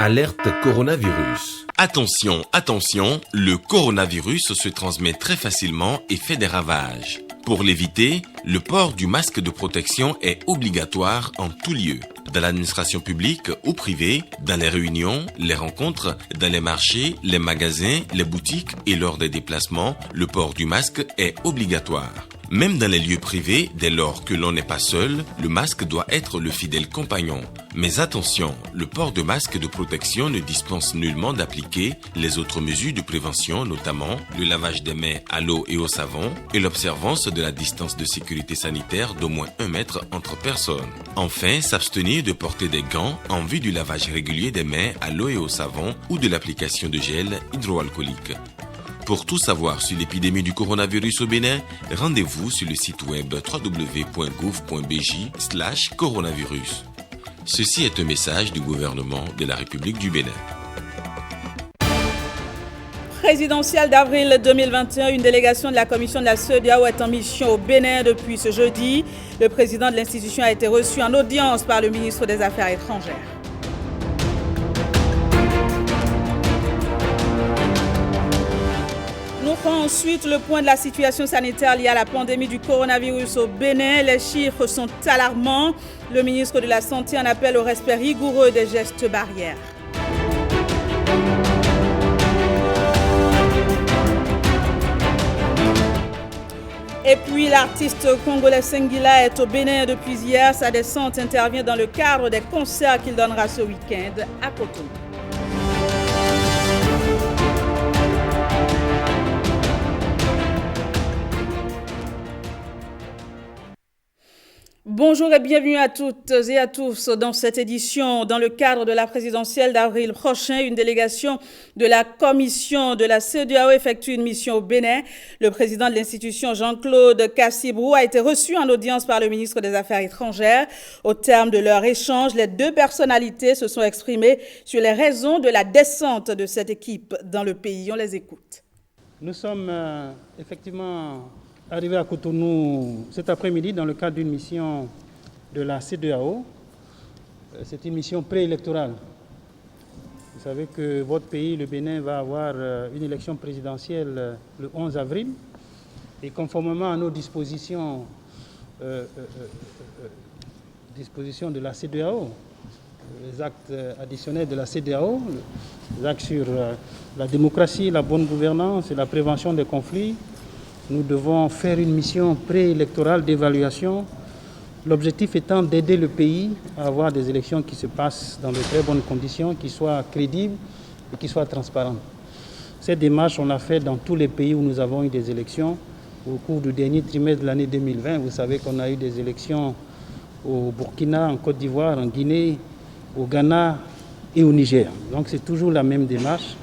Alerte coronavirus. Attention, attention, le coronavirus se transmet très facilement et fait des ravages. Pour l'éviter, le port du masque de protection est obligatoire en tout lieu. Dans l'administration publique ou privée, dans les réunions, les rencontres, dans les marchés, les magasins, les boutiques et lors des déplacements, le port du masque est obligatoire. Même dans les lieux privés, dès lors que l'on n'est pas seul, le masque doit être le fidèle compagnon. Mais attention, le port de masque de protection ne dispense nullement d'appliquer les autres mesures de prévention, notamment le lavage des mains à l'eau et au savon et l'observance de la distance de sécurité sanitaire d'au moins 1 mètre entre personnes. Enfin, s'abstenir de porter des gants en vue du lavage régulier des mains à l'eau et au savon ou de l'application de gel hydroalcoolique. Pour tout savoir sur l'épidémie du coronavirus au Bénin, rendez-vous sur le site web www.gouv.bj/coronavirus. Ceci est un message du gouvernement de la République du Bénin. Présidentielle d'avril 2021, une délégation de la commission de la CEDEAO est en mission au Bénin depuis ce jeudi. Le président de l'institution a été reçu en audience par le ministre des Affaires étrangères. Nous ferons ensuite le point de la situation sanitaire liée à la pandémie du coronavirus au Bénin. Les chiffres sont alarmants. Le ministre de la Santé en appelle au respect rigoureux des gestes barrières. Et puis l'artiste congolais Sengila est au Bénin depuis hier. Sa descente intervient dans le cadre des concerts qu'il donnera ce week-end à Cotonou. Bonjour et bienvenue à toutes et à tous dans cette édition. Dans le cadre de la présidentielle d'avril prochain, une délégation de la commission de la CEDEAO effectue une mission au Bénin. Le président de l'institution, Jean-Claude Cassibrou, a été reçu en audience par le ministre des Affaires étrangères. Au terme de leur échange, les deux personnalités se sont exprimées sur les raisons de la descente de cette équipe dans le pays. On les écoute. Nous sommes effectivement arrivé à Cotonou cet après-midi dans le cadre d'une mission de la CEDEAO. C'est une mission préélectorale. Vous savez que votre pays, le Bénin, va avoir une élection présidentielle le 11 avril. Et conformément à nos dispositions de la CEDEAO, les actes additionnels de la CEDEAO, les actes sur la démocratie, la bonne gouvernance et la prévention des conflits, nous devons faire une mission préélectorale d'évaluation, l'objectif étant d'aider le pays à avoir des élections qui se passent dans de très bonnes conditions, qui soient crédibles et qui soient transparentes. Cette démarche, on l'a fait dans tous les pays où nous avons eu des élections. Au cours du dernier trimestre de l'année 2020, vous savez qu'on a eu des élections au Burkina, en Côte d'Ivoire, en Guinée, au Ghana et au Niger. Donc c'est toujours la même démarche.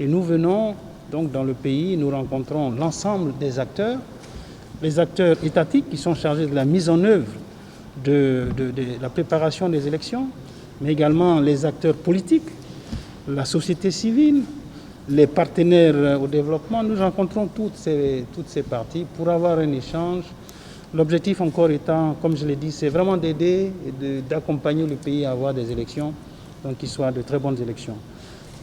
Et nous venons donc dans le pays, nous rencontrons l'ensemble des acteurs, les acteurs étatiques qui sont chargés de la mise en œuvre de la préparation des élections, mais également les acteurs politiques, la société civile, les partenaires au développement. Nous rencontrons toutes ces parties pour avoir un échange. L'objectif encore étant, comme je l'ai dit, c'est vraiment d'aider et d'accompagner le pays à avoir des élections, donc qui soient de très bonnes élections.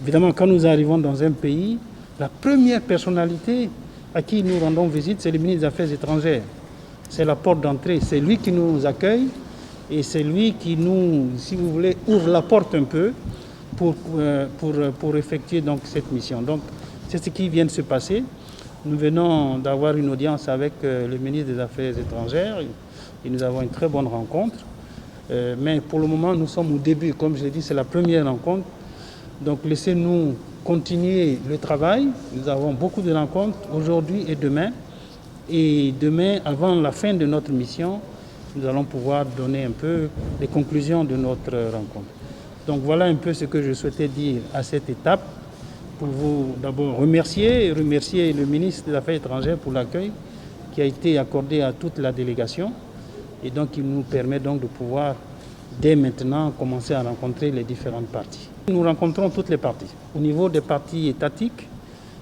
Évidemment, quand nous arrivons dans un pays, la première personnalité à qui nous rendons visite, c'est le ministre des Affaires étrangères. C'est la porte d'entrée, c'est lui qui nous accueille et c'est lui qui nous, si vous voulez, ouvre la porte un peu pour effectuer donc cette mission. Donc c'est ce qui vient de se passer. Nous venons d'avoir une audience avec le ministre des Affaires étrangères et nous avons une très bonne rencontre. Mais pour le moment, nous sommes au début. Comme je l'ai dit, c'est la première rencontre. Donc laissez-nous continuer le travail. Nous avons beaucoup de rencontres aujourd'hui et demain. Et demain, avant la fin de notre mission, nous allons pouvoir donner un peu les conclusions de notre rencontre. Donc voilà un peu ce que je souhaitais dire à cette étape. Pour vous d'abord remercier le ministre des Affaires étrangères pour l'accueil qui a été accordé à toute la délégation. Et donc il nous permet donc de pouvoir dès maintenant commencer à rencontrer les différentes parties. Nous rencontrons toutes les parties. Au niveau des partis étatiques,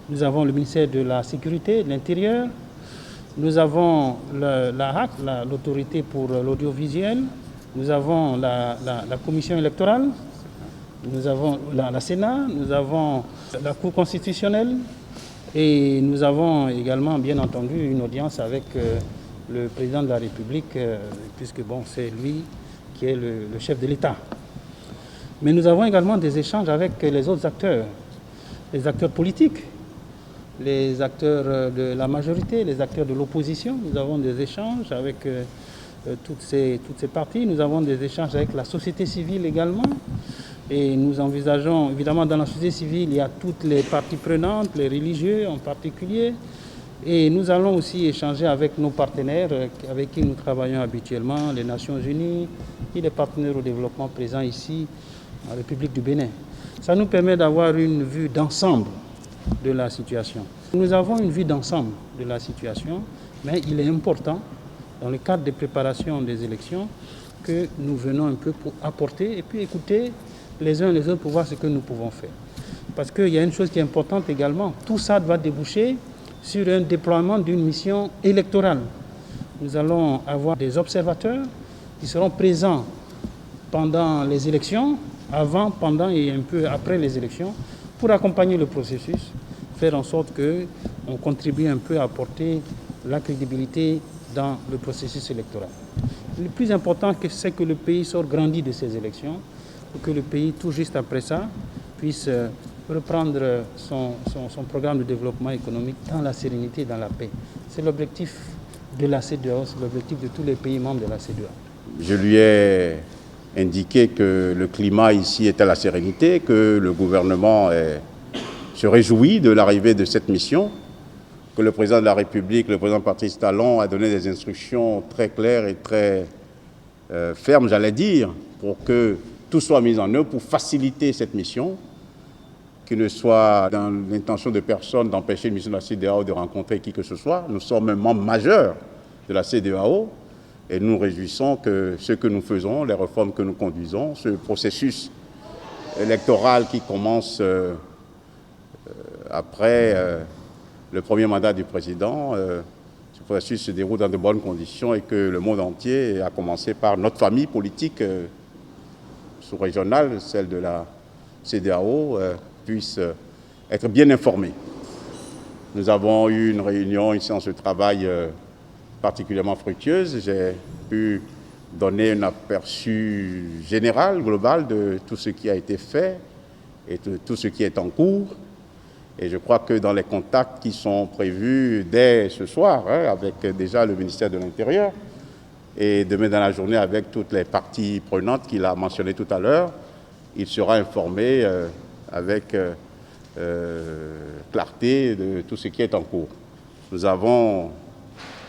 nous avons le ministère de la Sécurité, de l'Intérieur, nous avons l'ARAC, l'autorité pour l'audiovisuel, nous avons la commission électorale, Nous avons la Sénat, nous avons la Cour constitutionnelle et nous avons également, bien entendu, une audience avec le président de la République, puisque bon, c'est lui qui est le chef de l'État. Mais nous avons également des échanges avec les autres acteurs, les acteurs politiques, les acteurs de la majorité, les acteurs de l'opposition. Nous avons des échanges avec toutes ces parties. Nous avons des échanges avec la société civile également. Et nous envisageons, évidemment, dans la société civile, il y a toutes les parties prenantes, les religieux en particulier. Et nous allons aussi échanger avec nos partenaires avec qui nous travaillons habituellement, les Nations Unies et les partenaires au développement présents ici en République du Bénin. Ça nous permet d'avoir une vue d'ensemble de la situation. Nous avons une vue d'ensemble de la situation, mais il est important, dans le cadre des préparations des élections, que nous venons un peu pour apporter et puis écouter les uns les autres pour voir ce que nous pouvons faire. Parce qu'il y a une chose qui est importante également, tout ça va déboucher sur un déploiement d'une mission électorale. Nous allons avoir des observateurs qui seront présents pendant les élections, avant, pendant et un peu après les élections, pour accompagner le processus, faire en sorte qu'on contribue un peu à apporter la crédibilité dans le processus électoral. Le plus important, c'est que le pays sorte grandi de ces élections, pour que le pays, tout juste après ça, puisse reprendre son programme de développement économique dans la sérénité et dans la paix. C'est l'objectif de la CEDEAO, c'est l'objectif de tous les pays membres de la CEDEAO. Je lui ai indiqué que le climat ici était la sérénité, que le gouvernement se réjouit de l'arrivée de cette mission, que le président de la République, le président Patrice Talon, a donné des instructions très claires et très fermes, j'allais dire, pour que tout soit mis en œuvre pour faciliter cette mission, qu'il ne soit dans l'intention de personne d'empêcher une mission de la CEDEAO de rencontrer qui que ce soit. Nous sommes un membre majeur de la CEDEAO et nous nous réjouissons que ce que nous faisons, les réformes que nous conduisons, ce processus électoral qui commence après le premier mandat du président, ce processus se déroule dans de bonnes conditions et que le monde entier, à commencer par notre famille politique sous-régionale, celle de la CEDEAO, puisse être bien informé. Nous avons eu une réunion, une séance de travail particulièrement fructueuse. J'ai pu donner un aperçu général, global, de tout ce qui a été fait et de tout ce qui est en cours. Et je crois que dans les contacts qui sont prévus dès ce soir, avec déjà le ministère de l'Intérieur, et demain dans la journée avec toutes les parties prenantes qu'il a mentionnées tout à l'heure, il sera informé avec clarté de tout ce qui est en cours. Nous avons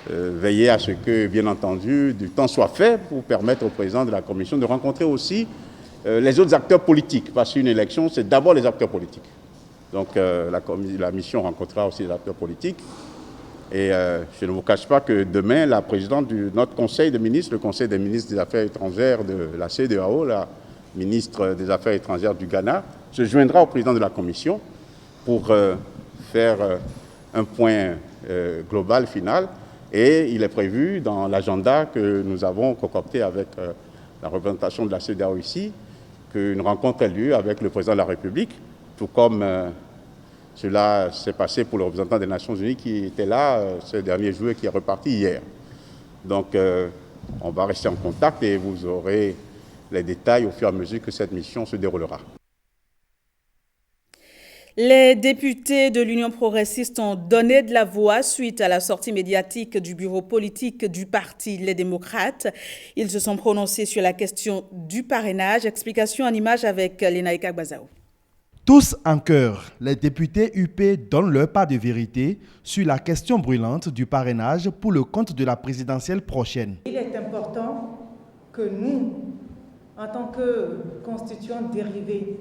veillé à ce que, bien entendu, du temps soit fait pour permettre au président de la Commission de rencontrer aussi les autres acteurs politiques, parce qu'une élection, c'est d'abord les acteurs politiques. Donc la mission rencontrera aussi les acteurs politiques. Et je ne vous cache pas que demain, la présidente de notre Conseil des ministres, le Conseil des ministres des Affaires étrangères de la CEDEAO, la ministre des Affaires étrangères du Ghana, se joindra au président de la Commission pour faire un point global, final. Et il est prévu dans l'agenda que nous avons concocté avec la représentation de la CEDEAO ici, qu'une rencontre ait lieu avec le président de la République, tout comme cela s'est passé pour le représentant des Nations Unies qui était là ce dernier jour et qui est reparti hier. Donc on va rester en contact et vous aurez les détails au fur et à mesure que cette mission se déroulera. Les députés de l'Union progressiste ont donné de la voix suite à la sortie médiatique du bureau politique du parti Les Démocrates. Ils se sont prononcés sur la question du parrainage. Explication en images avec Lénaïka Gbazao. Tous en chœur, les députés UP donnent leur part de vérité sur la question brûlante du parrainage pour le compte de la présidentielle prochaine. Il est important que nous, en tant que constituants dérivés,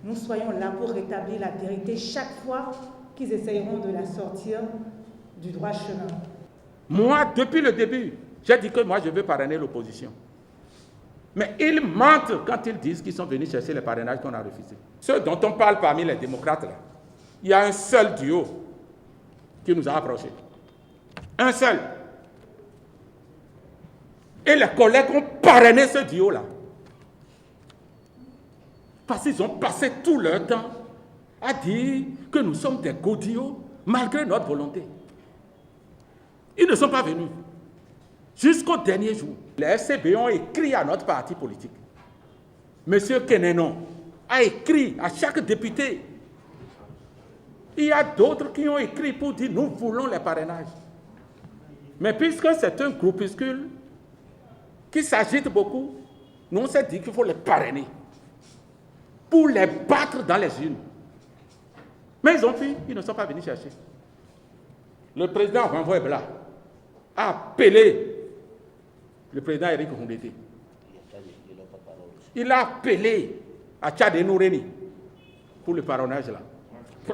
nous soyons là pour rétablir la vérité chaque fois qu'ils essayeront de la sortir du droit chemin. Moi, depuis le début, j'ai dit que moi, je veux parrainer l'opposition. Mais ils mentent quand ils disent qu'ils sont venus chercher les parrainages qu'on a refusés. Ceux dont on parle parmi les démocrates, là, il y a un seul duo qui nous a approchés. Un seul. Et les collègues ont parrainé ce duo-là. Parce qu'ils ont passé tout leur temps à dire que nous sommes des godillots malgré notre volonté. Ils ne sont pas venus jusqu'au dernier jour. Les FCB ont écrit à notre parti politique. Monsieur Kenenon a écrit à chaque député. Il y a d'autres qui ont écrit pour dire nous voulons les parrainages. Mais puisque c'est un groupuscule qui s'agite beaucoup, nous on s'est dit qu'il faut les parrainer pour les battre dans les urnes. Mais ils ont fui, ils ne sont pas venus chercher. Le président Renvoy Bla a appelé le président Eric Houndété. Il a appelé à Tchad et Noureni pour le parrainage là.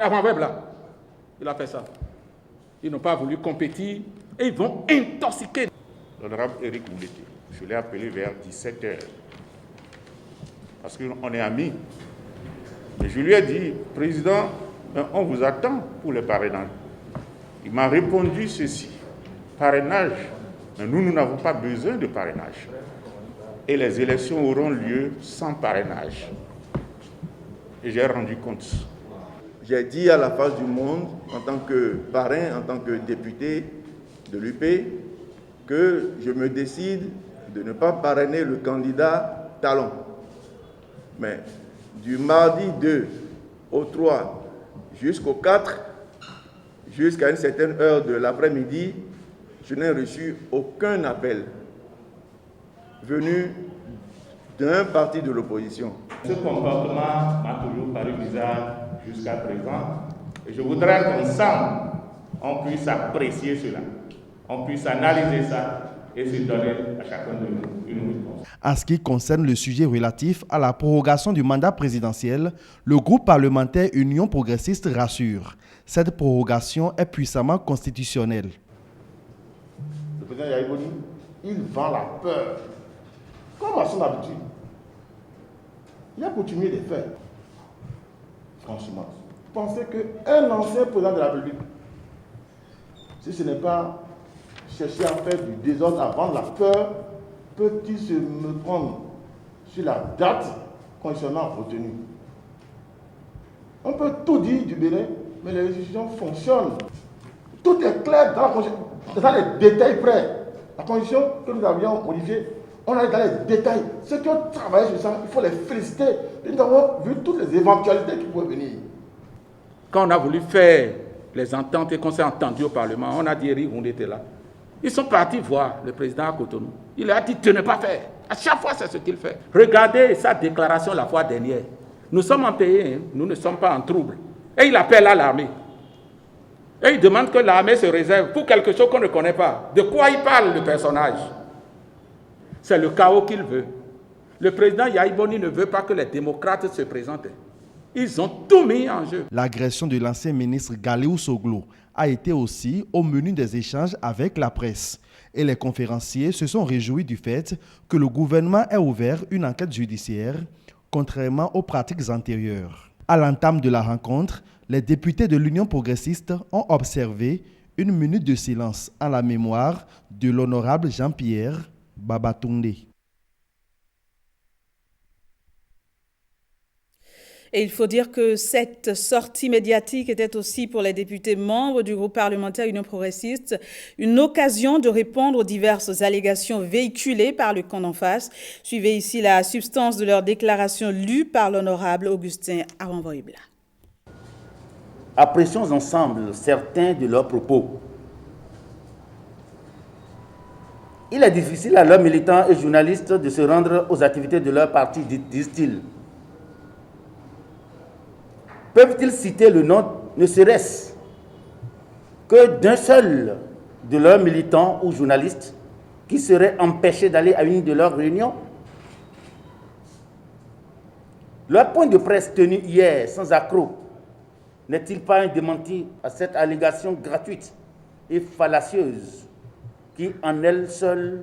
Renvoy Bla, il a fait ça. Ils n'ont pas voulu compétir et ils vont intoxiquer. L'honorable Eric Houndété, je l'ai appelé vers 17h. Parce qu'on est amis. Et je lui ai dit, président, on vous attend pour le parrainage. Il m'a répondu ceci, parrainage, mais nous n'avons pas besoin de parrainage. Et les élections auront lieu sans parrainage. Et j'ai rendu compte. J'ai dit à la face du monde, en tant que parrain, en tant que député de l'UP, que je me décide de ne pas parrainer le candidat Talon. Mais du mardi 2 au 3 jusqu'au 4, jusqu'à une certaine heure de l'après-midi, je n'ai reçu aucun appel venu d'un parti de l'opposition. Ce comportement m'a toujours paru bizarre jusqu'à présent. Et je voudrais qu'ensemble, on puisse apprécier cela, on puisse analyser ça et se donner à chacun de nous une réponse. En ce qui concerne le sujet relatif à la prorogation du mandat présidentiel, le groupe parlementaire Union progressiste rassure. Cette prorogation est puissamment constitutionnelle. Le président Yahya Boni, il vend la peur. Comme à son habitude. Il a coutumier de faire. Franchement, pensez qu'un ancien président de la République, si ce n'est pas chercher à faire du désordre, à vendre la peur, peut-il se me prendre sur la date constitutionnellement retenue? On peut tout dire du Bénin, mais les institutions fonctionnent. Tout est clair dans la Constitution, dans les détails près. La Constitution que nous avions modifiée, on est dans les détails. Ceux qui ont travaillé sur ça, il faut les féliciter. Et nous avons vu toutes les éventualités qui pouvaient venir. Quand on a voulu faire les ententes et qu'on s'est entendu au Parlement, on a dit Eric Houndété là. Ils sont partis voir le président à Cotonou. Il a dit de ne pas faire. À chaque fois, c'est ce qu'il fait. Regardez sa déclaration la fois dernière. Nous sommes en pays, hein, nous ne sommes pas en trouble. Et il appelle à l'armée. Et il demande que l'armée se réserve pour quelque chose qu'on ne connaît pas. De quoi il parle, le personnage? C'est le chaos qu'il veut. Le président Yahya Boni ne veut pas que les démocrates se présentent. Ils ont tout mis en jeu. L'agression de l'ancien ministre Galéou Soglo a été aussi au menu des échanges avec la presse. Et les conférenciers se sont réjouis du fait que le gouvernement ait ouvert une enquête judiciaire, contrairement aux pratiques antérieures. À l'entame de la rencontre, les députés de l'Union progressiste ont observé une minute de silence en la mémoire de l'honorable Jean-Pierre Babatunde. Et il faut dire que cette sortie médiatique était aussi pour les députés membres du groupe parlementaire Union progressiste une occasion de répondre aux diverses allégations véhiculées par le camp d'en face. Suivez ici la substance de leur déclaration lue par l'honorable Augustin Aranvoïbla. Apprécions ensemble certains de leurs propos. Il est difficile à leurs militants et journalistes de se rendre aux activités de leur parti, disent-ils. Peuvent-ils citer le nom, ne serait-ce que d'un seul de leurs militants ou journalistes qui serait empêché d'aller à une de leurs réunions? Leur point de presse tenu hier sans accroc n'est-il pas un démenti à cette allégation gratuite et fallacieuse qui, en elle seule,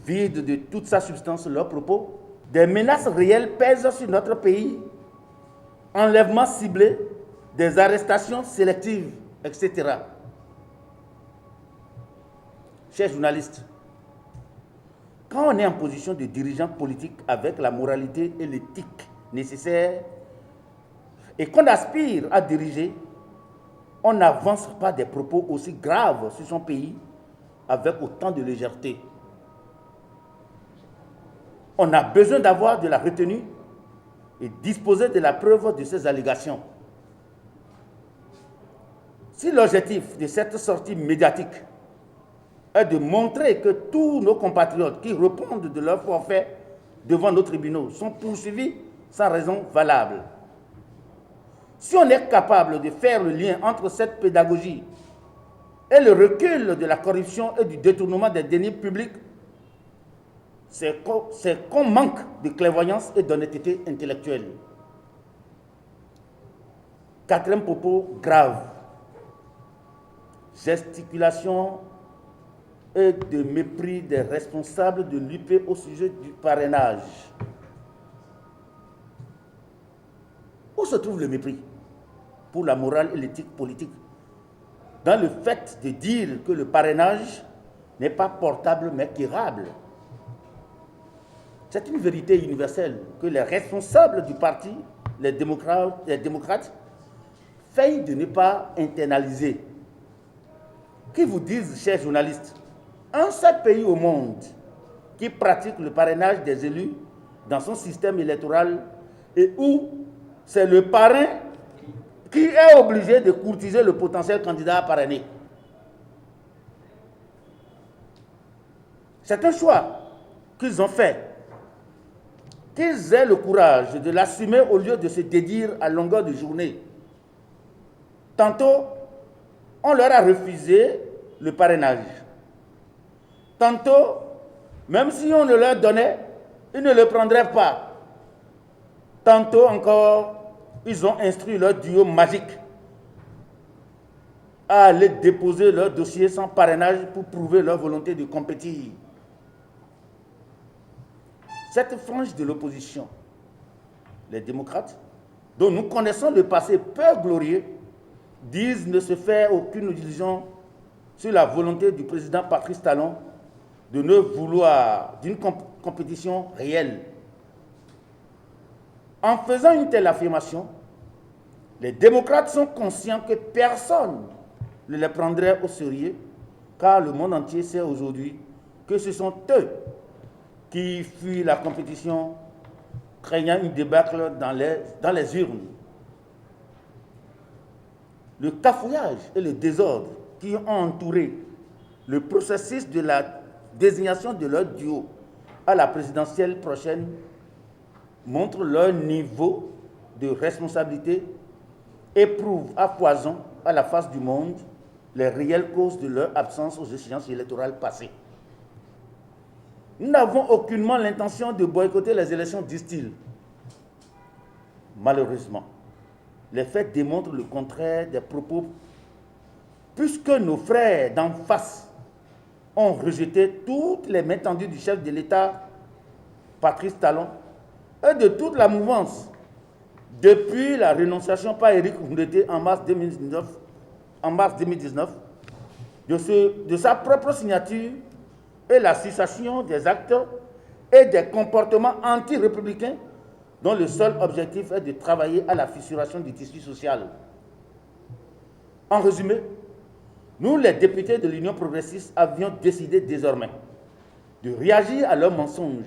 vide de toute sa substance leurs propos? Des menaces réelles pèsent sur notre pays. Enlèvements ciblés, des arrestations sélectives, etc. Chers journalistes, quand on est en position de dirigeant politique avec la moralité et l'éthique nécessaires et qu'on aspire à diriger, on n'avance pas des propos aussi graves sur son pays avec autant de légèreté. On a besoin d'avoir de la retenue et disposer de la preuve de ces allégations. Si l'objectif de cette sortie médiatique est de montrer que tous nos compatriotes qui répondent de leur forfait devant nos tribunaux sont poursuivis sans raison valable, si on est capable de faire le lien entre cette pédagogie et le recul de la corruption et du détournement des deniers publics, c'est qu'on manque de clairvoyance et d'honnêteté intellectuelle. Quatrième propos grave, gesticulation et de mépris des responsables de l'UP au sujet du parrainage. Où se trouve le mépris pour la morale et l'éthique politique dans le fait de dire que le parrainage n'est pas portable mais quérable? C'est une vérité universelle que les responsables du parti, les démocrates, feignent de ne pas internaliser. Qui vous disent, chers journalistes, un seul pays au monde qui pratique le parrainage des élus dans son système électoral et où c'est le parrain qui est obligé de courtiser le potentiel candidat parrainé. C'est un choix qu'ils ont fait. Qu'ils aient le courage de l'assumer au lieu de se dédire à longueur de journée. Tantôt, on leur a refusé le parrainage. Tantôt, même si on le leur donnait, ils ne le prendraient pas. Tantôt encore, ils ont instruit leur duo magique à aller déposer leur dossier sans parrainage pour prouver leur volonté de compétir. Cette frange de l'opposition, les démocrates, dont nous connaissons le passé peu glorieux, disent ne se faire aucune illusion sur la volonté du président Patrice Talon de ne vouloir d'une compétition réelle. En faisant une telle affirmation, les démocrates sont conscients que personne ne les prendrait au sérieux, car le monde entier sait aujourd'hui que ce sont eux qui fuient la compétition, craignant une débâcle dans les urnes. Le cafouillage et le désordre qui ont entouré le processus de la désignation de leur duo à la présidentielle prochaine montrent leur niveau de responsabilité et prouvent à foison à la face du monde les réelles causes de leur absence aux échéances électorales passées. Nous n'avons aucunement l'intention de boycotter les élections, disent-ils. Malheureusement, les faits démontrent le contraire des propos, puisque nos frères d'en face ont rejeté toutes les mains tendues du chef de l'État, Patrice Talon, et de toute la mouvance, depuis la renonciation par Éric Nkoundété en mars 2019, de sa propre signature et la cessation des actes et des comportements anti-républicains dont le seul objectif est de travailler à la fissuration du tissu social. En résumé, nous, les députés de l'Union progressiste, avions décidé désormais de réagir à leurs mensonges,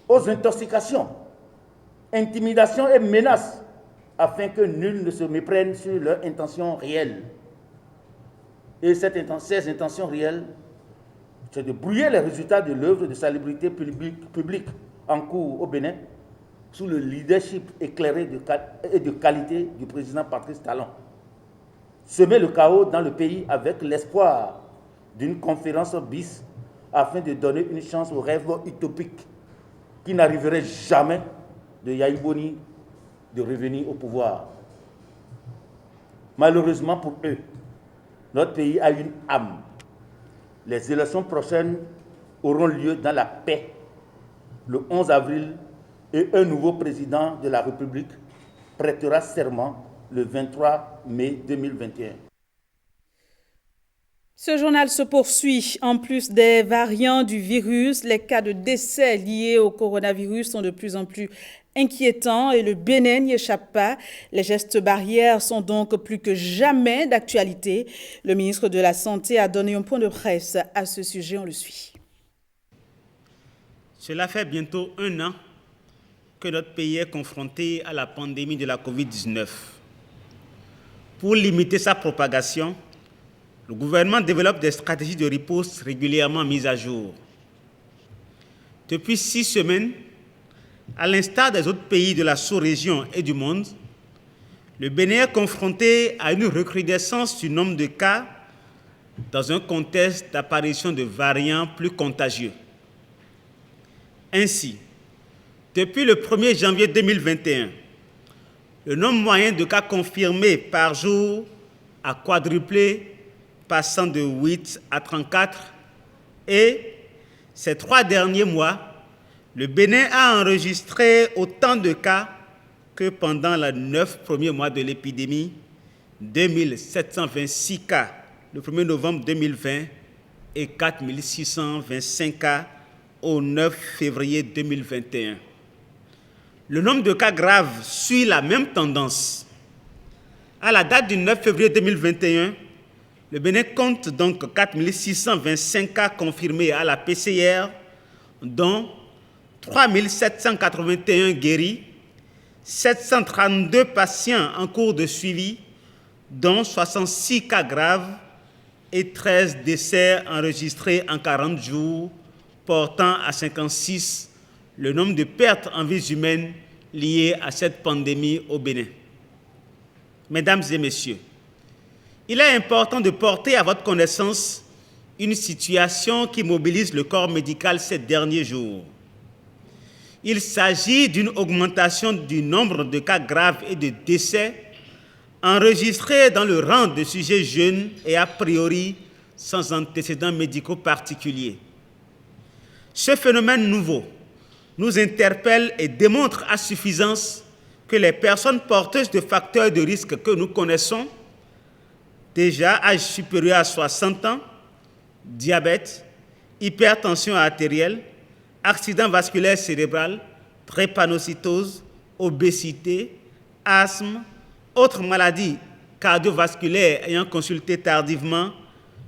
aux intoxications, intimidations et menaces, afin que nul ne se méprenne sur leurs intentions réelles. Et ces intentions réelles, c'est de brouiller les résultats de l'œuvre de salubrité publique en cours au Bénin sous le leadership éclairé et de qualité du président Patrice Talon. Semer le chaos dans le pays avec l'espoir d'une conférence bis afin de donner une chance aux rêves utopiques qui n'arriveraient jamais de Yahi Boni de revenir au pouvoir. Malheureusement pour eux, notre pays a une âme. Les élections prochaines auront lieu dans la paix le 11 avril et un nouveau président de la République prêtera serment le 23 mai 2021. Ce journal se poursuit. En plus des variants du virus, les cas de décès liés au coronavirus sont de plus en plus inquiétants et le Bénin n'y échappe pas. Les gestes barrières sont donc plus que jamais d'actualité. Le ministre de la Santé a donné un point de presse à ce sujet. On le suit. Cela fait bientôt 1 an que notre pays est confronté à la pandémie de la COVID-19. Pour limiter sa propagation, le gouvernement développe des stratégies de riposte régulièrement mises à jour. Depuis 6 semaines, à l'instar des autres pays de la sous-région et du monde, le Bénin est confronté à une recrudescence du nombre de cas dans un contexte d'apparition de variants plus contagieux. Ainsi, depuis le 1er janvier 2021, le nombre moyen de cas confirmés par jour a quadruplé, passant de 8 à 34, et ces 3 derniers mois, le Bénin a enregistré autant de cas que pendant les 9 premiers mois de l'épidémie, 2726 cas le 1er novembre 2020 et 4625 cas au 9 février 2021. Le nombre de cas graves suit la même tendance. À la date du 9 février 2021, le Bénin compte donc 4625 cas confirmés à la PCR, dont 3781 guéris, 732 patients en cours de suivi, dont 66 cas graves et 13 décès enregistrés en 40 jours, portant à 56 le nombre de pertes en vies humaines liées à cette pandémie au Bénin. Mesdames et messieurs, il est important de porter à votre connaissance une situation qui mobilise le corps médical ces derniers jours. Il s'agit d'une augmentation du nombre de cas graves et de décès enregistrés dans le rang de sujets jeunes et a priori sans antécédents médicaux particuliers. Ce phénomène nouveau nous interpelle et démontre à suffisance que les personnes porteuses de facteurs de risque que nous connaissons, déjà âge supérieur à 60 ans, diabète, hypertension artérielle, accident vasculaire cérébral, drépanocytose, obésité, asthme, autres maladies cardiovasculaires ayant consulté tardivement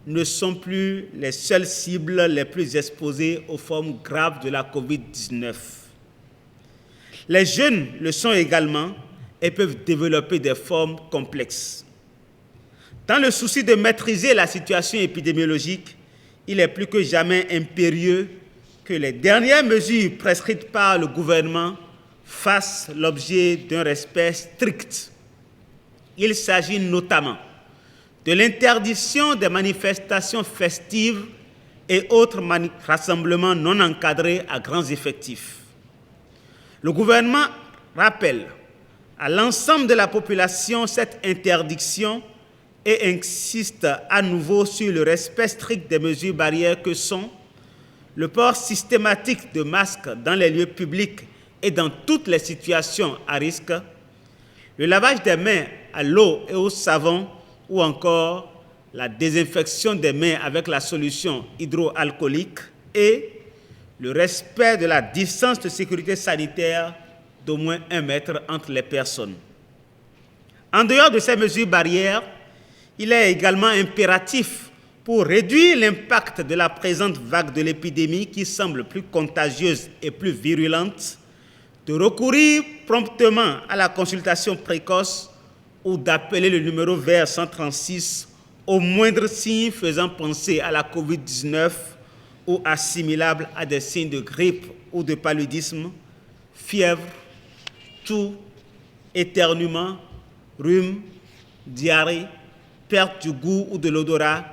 ne sont plus les seules cibles les plus exposées aux formes graves de la COVID-19. Les jeunes le sont également et peuvent développer des formes complexes. Dans le souci de maîtriser la situation épidémiologique, il est plus que jamais impérieux que les dernières mesures prescrites par le gouvernement fassent l'objet d'un respect strict. Il s'agit notamment de l'interdiction des manifestations festives et autres rassemblements non encadrés à grands effectifs. Le gouvernement rappelle à l'ensemble de la population cette interdiction et insiste à nouveau sur le respect strict des mesures barrières que sont le port systématique de masques dans les lieux publics et dans toutes les situations à risque, le lavage des mains à l'eau et au savon ou encore la désinfection des mains avec la solution hydroalcoolique et le respect de la distance de sécurité sanitaire d'au moins 1 mètre entre les personnes. En dehors de ces mesures barrières, il est également impératif pour réduire l'impact de la présente vague de l'épidémie qui semble plus contagieuse et plus virulente, de recourir promptement à la consultation précoce ou d'appeler le numéro vert 136 au moindre signe faisant penser à la COVID-19 ou assimilable à des signes de grippe ou de paludisme, fièvre, toux, éternuement, rhume, diarrhée, perte du goût ou de l'odorat,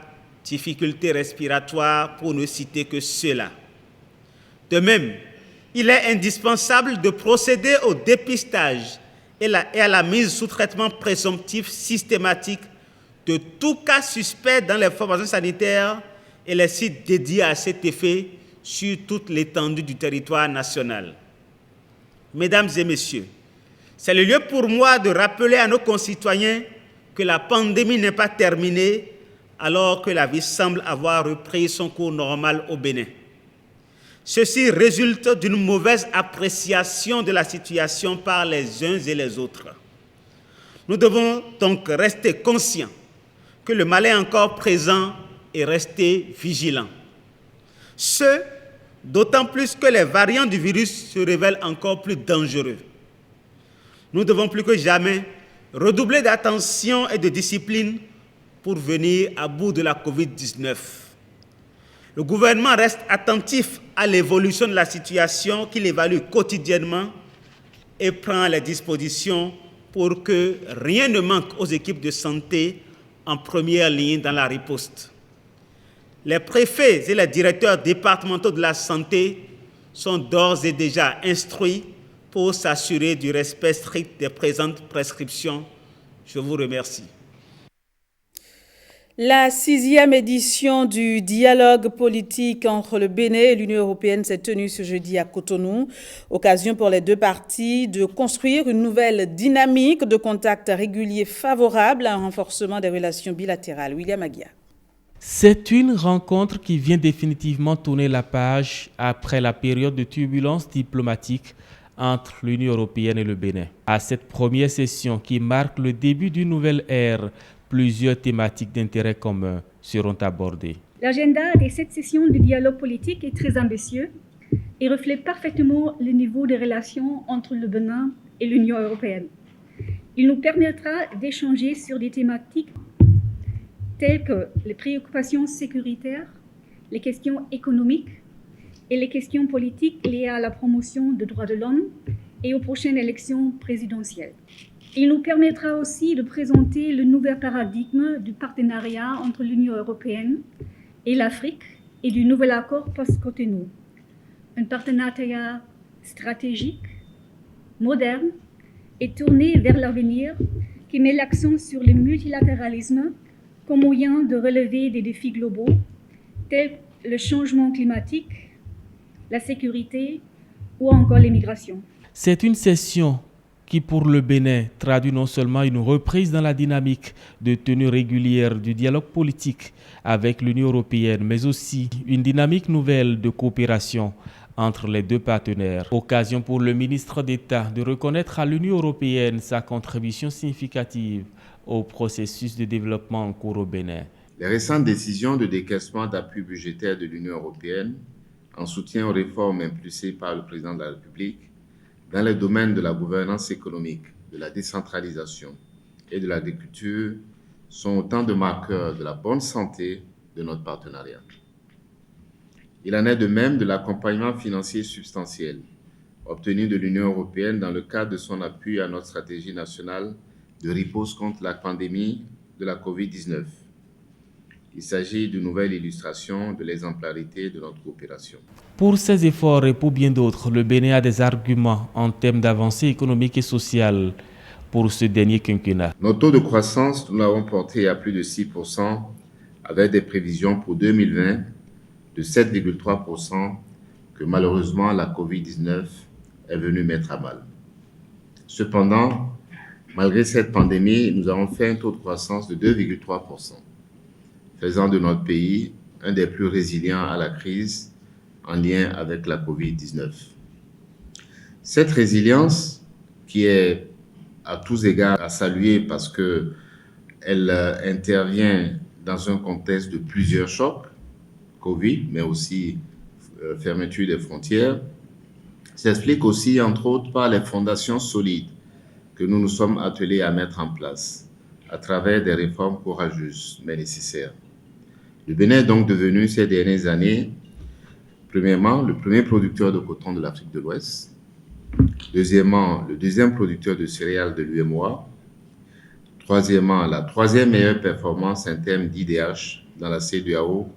difficultés respiratoires pour ne citer que cela. De même, il est indispensable de procéder au dépistage et à la mise sous traitement présomptif systématique de tout cas suspect dans les formations sanitaires et les sites dédiés à cet effet sur toute l'étendue du territoire national. Mesdames et messieurs, c'est le lieu pour moi de rappeler à nos concitoyens que la pandémie n'est pas terminée alors que la vie semble avoir repris son cours normal au Bénin. Ceci résulte d'une mauvaise appréciation de la situation par les uns et les autres. Nous devons donc rester conscients que le mal est encore présent et rester vigilants. Ce, d'autant plus que les variants du virus se révèlent encore plus dangereux. Nous devons plus que jamais redoubler d'attention et de discipline pour venir à bout de la COVID-19. Le gouvernement reste attentif à l'évolution de la situation qu'il évalue quotidiennement et prend les dispositions pour que rien ne manque aux équipes de santé en première ligne dans la riposte. Les préfets et les directeurs départementaux de la santé sont d'ores et déjà instruits pour s'assurer du respect strict des présentes prescriptions. Je vous remercie. La 6e édition du dialogue politique entre le Bénin et l'Union européenne s'est tenue ce jeudi à Cotonou. Occasion pour les deux parties de construire une nouvelle dynamique de contact régulier favorable à un renforcement des relations bilatérales. William Aguiar. C'est une rencontre qui vient définitivement tourner la page après la période de turbulence diplomatique entre l'Union européenne et le Bénin. À cette première session qui marque le début d'une nouvelle ère, plusieurs thématiques d'intérêt commun seront abordées. L'agenda de cette session de dialogue politique est très ambitieux et reflète parfaitement le niveau des relations entre le Bénin et l'Union européenne. Il nous permettra d'échanger sur des thématiques telles que les préoccupations sécuritaires, les questions économiques et les questions politiques liées à la promotion des droits de l'homme et aux prochaines élections présidentielles. Il nous permettra aussi de présenter le nouvel paradigme du partenariat entre l'Union européenne et l'Afrique et du nouvel accord post-Cotonou. Un partenariat stratégique, moderne et tourné vers l'avenir qui met l'accent sur le multilatéralisme comme moyen de relever des défis globaux tels que le changement climatique, la sécurité ou encore l'immigration. C'est une session qui, pour le Bénin, traduit non seulement une reprise dans la dynamique de tenue régulière du dialogue politique avec l'Union européenne, mais aussi une dynamique nouvelle de coopération entre les deux partenaires. Occasion pour le ministre d'État de reconnaître à l'Union européenne sa contribution significative au processus de développement en cours au Bénin. Les récentes décisions de décaissement d'appui budgétaire de l'Union européenne en soutien aux réformes impulsées par le président de la République dans les domaines de la gouvernance économique, de la décentralisation et de l'agriculture sont autant de marqueurs de la bonne santé de notre partenariat. Il en est de même de l'accompagnement financier substantiel obtenu de l'Union européenne dans le cadre de son appui à notre stratégie nationale de riposte contre la pandémie de la COVID-19. Il s'agit d'une nouvelle illustration de l'exemplarité de notre coopération. Pour ces efforts et pour bien d'autres, le Bénin a des arguments en termes d'avancée économique et sociale pour ce dernier quinquennat. Notre taux de croissance, nous l'avons porté à plus de 6%, avec des prévisions pour 2020 de 7,3% que malheureusement la COVID-19 est venue mettre à mal. Cependant, malgré cette pandémie, nous avons fait un taux de croissance de 2,3%. Faisant de notre pays un des plus résilients à la crise en lien avec la COVID-19. Cette résilience, qui est à tous égards à saluer parce qu'elle intervient dans un contexte de plusieurs chocs, Covid, mais aussi fermeture des frontières, s'explique aussi, entre autres, par les fondations solides que nous nous sommes attelés à mettre en place à travers des réformes courageuses mais nécessaires. Le Bénin est donc devenu ces dernières années, premièrement, le premier producteur de coton de l'Afrique de l'Ouest, deuxièmement, le deuxième producteur de céréales de l'UEMOA, troisièmement, la troisième meilleure performance en termes d'IDH dans la CEDEAO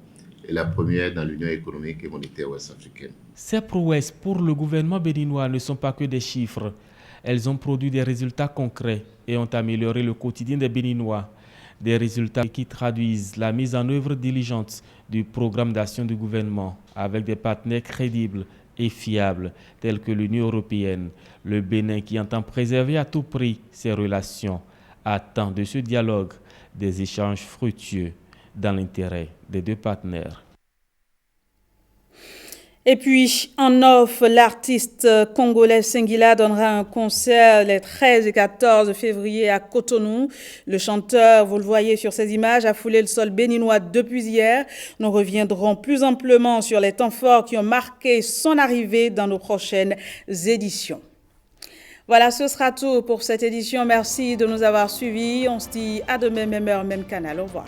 et la première dans l'Union économique et monétaire ouest-africaine. Ces prouesses pour le gouvernement béninois ne sont pas que des chiffres. Elles ont produit des résultats concrets et ont amélioré le quotidien des Béninois. Des résultats qui traduisent la mise en œuvre diligente du programme d'action du gouvernement avec des partenaires crédibles et fiables tels que l'Union européenne. Le Bénin, qui entend préserver à tout prix ses relations, attend de ce dialogue des échanges fructueux, dans l'intérêt des deux partenaires. Et puis, en off, l'artiste congolais Singila donnera un concert les 13 et 14 février à Cotonou. Le chanteur, vous le voyez sur ces images, a foulé le sol béninois depuis hier. Nous reviendrons plus amplement sur les temps forts qui ont marqué son arrivée dans nos prochaines éditions. Voilà, ce sera tout pour cette édition. Merci de nous avoir suivis. On se dit à demain, même heure, même canal. Au revoir.